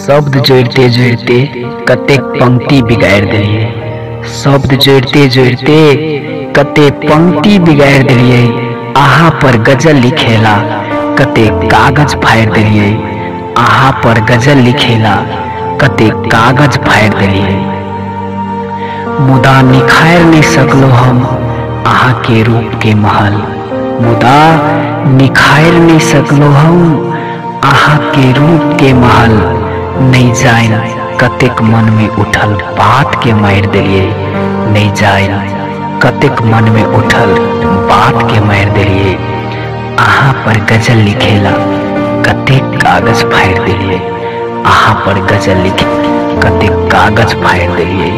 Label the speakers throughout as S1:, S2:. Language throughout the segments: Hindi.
S1: शब्द जोड़ते जोड़ते कतेक पंक्ति बिगाड़ दिलिए। शब्द जोड़ते जोड़ते कते पंक्ति बिगाड़ दिलिए। आहा पर गजल लिखेला कते कागज फाड़ दिलिए। आहा पर गजल लिखेला कते कागज फाड़ दिलिए। मुदा निखार नहीं सकलो हम आहा के रूप के महल। मुदा निखार नहीं सकलो हम आहा के रूप के महल। नहीं जाए कतेक मन में उठल बात के मार दिलिए। नहीं जाए कतेक मन में उठल बात के मार दिलिए। आहा पर गजल लिखेला कतेक कागज फाड़ दिलिए। आहा पर गजल लिखे कतेक कागज फाड़ दिलिए।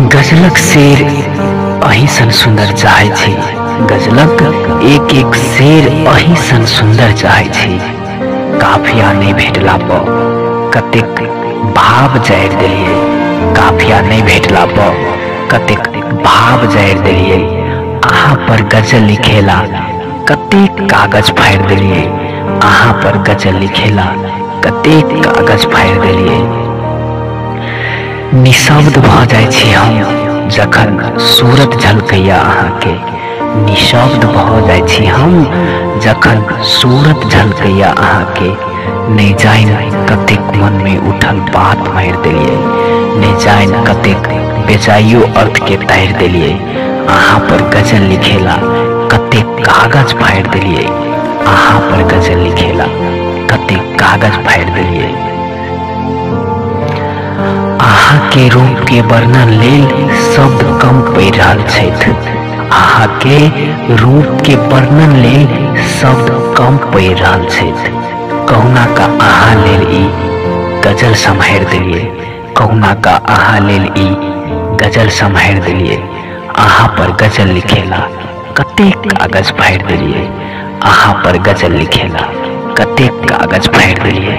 S1: गजलक शेर अही सन सुंदर चाहे छी। गजलक एक एक शेर अही सन सुंदर चाहे छी। काफिया नहीं भेटला पर कतेक भाव जाड़ दिलिए। काफिया नहीं भेटला पर कतेक भाव जाड़ दिलिए। आहा पर गजल लिखेला कतेक कागज फाड़ दिलिए। आहा पर गजल लिखेला कतेक कागज फाड़ दिलिए। निशब्द भ जाय छी हम जखन सूरत झलकैया अहाँ के। निशब्द भ जाय छी हम जखन सूरत झलकैया अहाँ के। नहीं जाइन कतेक मन में उठल बात मार दिलिए। नहीं जाइन कतेक बेजाइयो अर्थ के तैर दिलिए। आहा पर गजल लिखेला कतेक कागज फाड़ दिलिए। आहा पर गजल लिखेला कतेक कागज फाड़ दिलिए। आहा के रूप के वर्णन लेल शब्द कम पड़ रहल छथि। आहा के रूप के वर्णन लेल शब्द कम पड़ रहल छथि। कहुना का आहा लेल ई गजल सम्हार दिलिए। कहुना का आहा लेल ई गजल सम्हार दिलिए। आहा पर गजल लिखेला कतेक कागज फाड़ दिलिए। आहा पर गजल लिखेला कतेक कागज फाड़ दिलिए।